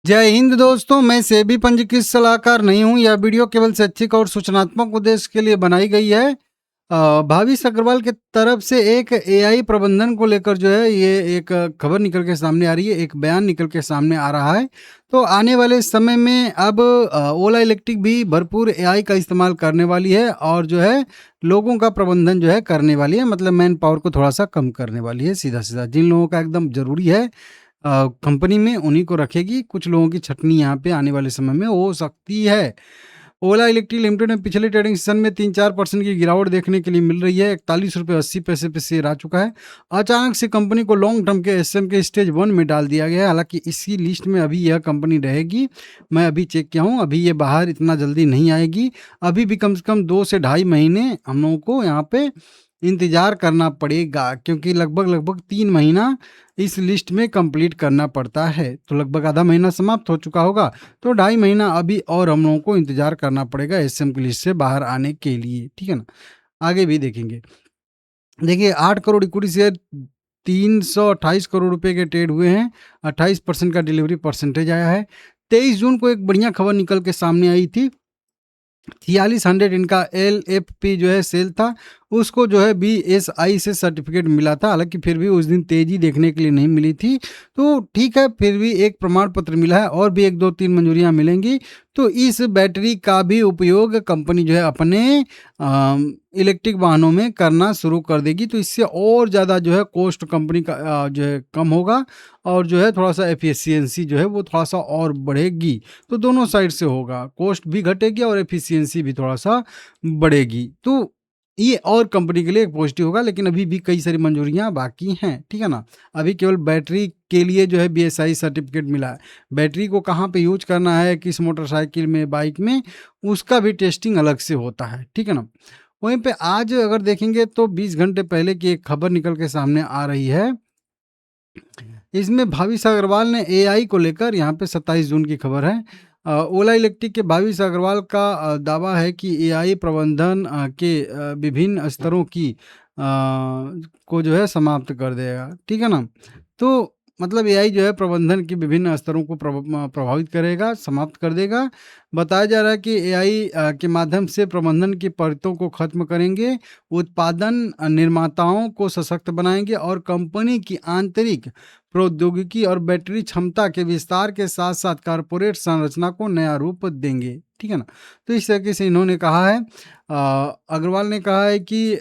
जय हिंद दोस्तों, मैं सेबी पंजीकृत सलाहकार नहीं हूँ। यह वीडियो केवल शैक्षिक और सूचनात्मक उद्देश्य के लिए बनाई गई है। भाविश अग्रवाल की तरफ से एक एआई प्रबंधन को लेकर जो है ये एक खबर निकल के सामने आ रही है, एक बयान निकल के सामने आ रहा है। तो आने वाले समय में अब ओला इलेक्ट्रिक भी भरपूर एआई का इस्तेमाल करने वाली है और जो है लोगों का प्रबंधन जो है करने वाली है, मतलब मैन पावर को थोड़ा सा कम करने वाली है। सीधा-सीधा जिन लोगों का एकदम ज़रूरी है कंपनी में उन्हीं को रखेगी। कुछ लोगों की छँटनी यहाँ पे आने वाले समय में हो सकती है। ओला इलेक्ट्रिक लिमिटेड में पिछले ट्रेडिंग सेशन में 3-4% की गिरावट देखने के लिए मिल रही है। ₹41.80 पे शेयर आ चुका है। अचानक से कंपनी को लॉन्ग टर्म के एसएम के स्टेज 1 में डाल दिया गया है। हालाँकि इसी लिस्ट में अभी यह कंपनी रहेगी। मैं अभी चेक किया हूँ, अभी ये बाहर इतना जल्दी नहीं आएगी। अभी भी कम से कम 2 से ढाई महीने हम लोगों को यहाँ पे इंतज़ार करना पड़ेगा, क्योंकि लगभग 3 महीना इस लिस्ट में कंप्लीट करना पड़ता है। तो लगभग आधा महीना समाप्त हो चुका होगा, तो ढाई महीना अभी और हम लोगों को इंतज़ार करना पड़ेगा एसएम की लिस्ट से बाहर आने के लिए, ठीक है ना? आगे भी देखेंगे। देखिए 8 करोड़ इक्विटी शेयर 328 करोड़ रुपए के ट्रेड हुए हैं। 28% का डिलीवरी परसेंटेज आया है। 23 जून को एक बढ़िया खबर निकल के सामने आई थी। 4600 इनका एलएफपी जो है सेल था, उसको जो है बीएसई से सर्टिफिकेट मिला था। हालाँकि फिर भी उस दिन तेज़ी देखने के लिए नहीं मिली थी, तो ठीक है, फिर भी एक प्रमाण पत्र मिला है और भी 1, 2, 3 मंजूरियाँ मिलेंगी। तो इस बैटरी का भी उपयोग कंपनी जो है अपने इलेक्ट्रिक वाहनों में करना शुरू कर देगी। तो इससे और ज़्यादा जो है कॉस्ट कंपनी का जो है कम होगा और जो है थोड़ा-सा एफिशिएंसी जो है वो थोड़ा-सा और बढ़ेगी। तो दोनों साइड से होगा, कॉस्ट भी घटेगी और एफिशिएंसी भी थोड़ा-सा बढ़ेगी। तो ये और कंपनी के लिए एक पॉजिटिव होगा, लेकिन अभी भी कई सारी मंजूरियाँ बाकी हैं, ठीक है ना? अभी केवल बैटरी के लिए जो है बीएसई सर्टिफिकेट मिला है। बैटरी को कहाँ पे यूज़ करना है, किस मोटरसाइकिल में, बाइक में, उसका भी टेस्टिंग अलग से होता है, ठीक है ना? वहीं पे आज अगर देखेंगे तो 20 घंटे पहले की एक खबर निकल के सामने आ रही है। इसमें भाविश अग्रवाल ने एआई को लेकर, यहाँ पे 27 जून की खबर है। ओला इलेक्ट्रिक के भाविश अग्रवाल का दावा है कि एआई प्रबंधन के विभिन्न स्तरों की को जो है समाप्त कर देगा, ठीक है ना? तो मतलब एआई जो है प्रबंधन के विभिन्न स्तरों को प्रभावित करेगा, समाप्त कर देगा। बताया जा रहा है कि एआई के माध्यम से प्रबंधन की परतों को खत्म करेंगे, उत्पादन निर्माताओं को सशक्त बनाएंगे और कंपनी की आंतरिक प्रौद्योगिकी और बैटरी क्षमता के विस्तार के साथ साथ कारपोरेट संरचना को नया रूप देंगे, ठीक है ना? तो इस तरीके से इन्होंने कहा है। अग्रवाल ने कहा है कि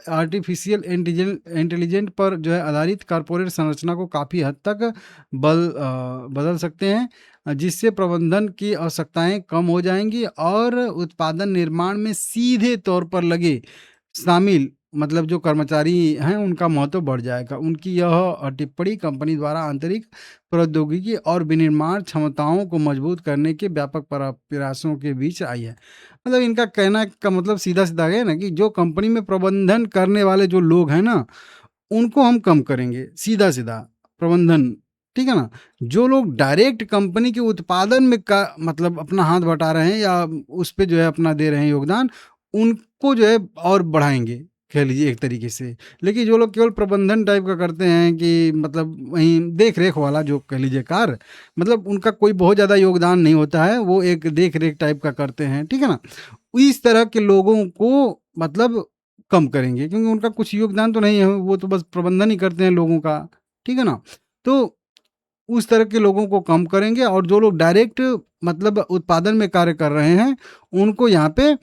आर्टिफिशियल इंटेलिजेंट पर जो है आधारित कारपोरेट संरचना को काफ़ी हद तक बदल सकते हैं, जिससे प्रबंधन की आवश्यकताएं कम हो जाएंगी और उत्पादन निर्माण में सीधे तौर पर लगे शामिल, मतलब जो कर्मचारी हैं उनका महत्व बढ़ जाएगा। उनकी यह टिप्पणी कंपनी द्वारा आंतरिक प्रौद्योगिकी और विनिर्माण क्षमताओं को मजबूत करने के व्यापक प्रयासों के बीच आई है। मतलब इनका कहना का मतलब सीधा-सीधा है ना कि जो कंपनी में प्रबंधन करने वाले जो लोग हैं ना, उनको हम कम करेंगे, सीधा-सीधा प्रबंधन, ठीक है ना? जो लोग डायरेक्ट कंपनी के उत्पादन में का मतलब अपना हाथ बटा रहे हैं या उस पे जो है अपना दे रहे हैं योगदान, उनको जो है और बढ़ाएँगे, कह लीजिए एक तरीके से। लेकिन जो लोग केवल प्रबंधन टाइप का करते हैं कि मतलब वहीं देख-रेख वाला जो कह लीजिए कार्य, मतलब उनका कोई बहुत ज़्यादा योगदान नहीं होता है, वो एक देख-रेख टाइप का करते हैं, ठीक है ना? इस तरह के लोगों को मतलब कम करेंगे, क्योंकि उनका कुछ योगदान तो नहीं है, वो तो बस प्रबंधन ही करते हैं लोगों का, ठीक है ना? तो उस तरह के लोगों को कम करेंगे और जो लोग डायरेक्ट मतलब उत्पादन में कार्य कर रहे हैं, उनको यहाँ पे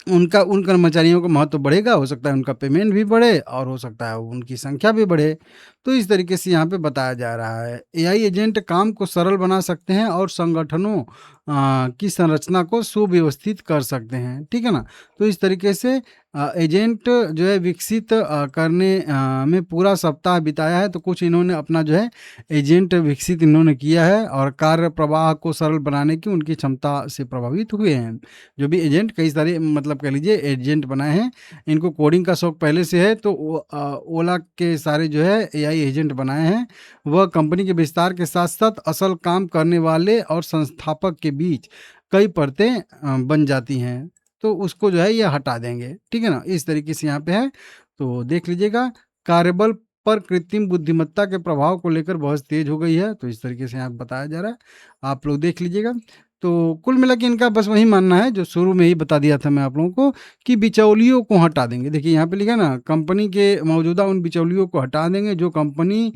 उनका उन कर्मचारियों का महत्व बढ़ेगा, हो सकता है उनका पेमेंट भी बढ़े और हो सकता है उनकी संख्या भी बढ़े। तो इस तरीके से यहाँ पे बताया जा रहा है। एआई एजेंट काम को सरल बना सकते हैं और संगठनों की संरचना को सुव्यवस्थित कर सकते हैं, ठीक है ना? तो इस तरीके से एजेंट जो है विकसित करने में पूरा सप्ताह बिताया है, तो कुछ इन्होंने अपना जो है एजेंट विकसित इन्होंने किया है और कार्य प्रवाह को सरल बनाने की उनकी क्षमता से प्रभावित हुए हैं। जो भी एजेंट कई सारे मतलब कह लीजिए एजेंट बनाए हैं, इनको कोडिंग का शौक पहले से है, तो ओला के सारे जो है एआई एजेंट बनाए हैं, वह कंपनी के विस्तार के साथ-साथ असल काम करने वाले और संस्थापक के बीच कई परतें बन जाती हैं, तो उसको जो है ये हटा देंगे, ठीक है ना? इस तरीके से यहाँ पे है, तो देख लीजिएगा। कार्यबल पर कृत्रिम बुद्धिमत्ता के प्रभाव को लेकर बहस तेज हो गई है। तो इस तरीके से यहाँ बताया जा रहा है, आप लोग देख लीजिएगा। तो कुल मिला के इनका बस वही मानना है जो शुरू में ही बता दिया था मैं आप लोगों को, कि बिचौलियों को हटा देंगे। देखिए यहाँ पे लिखा है ना, कंपनी के मौजूदा उन बिचौलियों को हटा देंगे जो कंपनी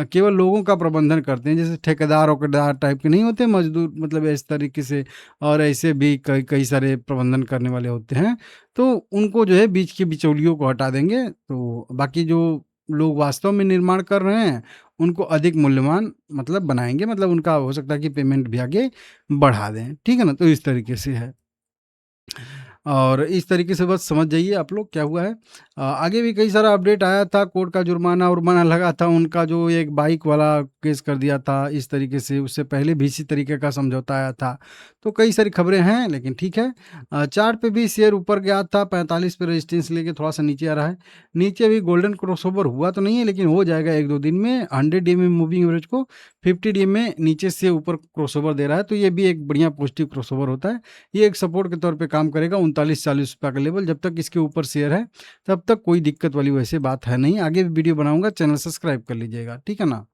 केवल लोगों का प्रबंधन करते हैं, जैसे ठेकेदार औकेदार टाइप के नहीं होते मजदूर, मतलब इस तरीके से। और ऐसे भी कई कई सारे प्रबंधन करने वाले होते हैं, तो उनको जो है बीच के बिचौलियों को हटा देंगे। तो बाकी जो लोग वास्तव में निर्माण कर रहे हैं, उनको अधिक मूल्यवान मतलब बनाएँगे, मतलब उनका हो सकता है कि पेमेंट भी आगे बढ़ा दें, ठीक है ना? तो इस तरीके से है। और इस तरीके से बस समझ जाइए आप लोग क्या हुआ है। आगे भी कई सारा अपडेट आया था, कोर्ट का जुर्माना-उर्माना लगा था, उनका जो एक बाइक वाला केस कर दिया था इस तरीके से, उससे पहले भी इसी तरीके का समझौता आया था। तो कई सारी खबरें हैं, लेकिन ठीक है। 4 पे भी शेयर ऊपर गया था, 45 पे रेजिस्टेंस लेके थोड़ा-सा नीचे आ रहा है। नीचे अभी गोल्डन क्रॉसओवर हुआ तो नहीं है, लेकिन हो जाएगा 1-2 दिन में। 100 डे में मूविंग एवरेज को 50 डे में नीचे से ऊपर क्रॉसओवर दे रहा है, तो ये भी एक बढ़िया पॉजिटिव क्रॉसओवर होता है। ये एक सपोर्ट के तौर पे काम करेगा 39-40 रुपये का लेवल। जब तक इसके ऊपर शेयर है, तब तक कोई दिक्कत वाली वैसे बात है नहीं। आगे भी वीडियो बनाऊँगा, चैनल सब्सक्राइब कर लीजिएगा, ठीक है ना?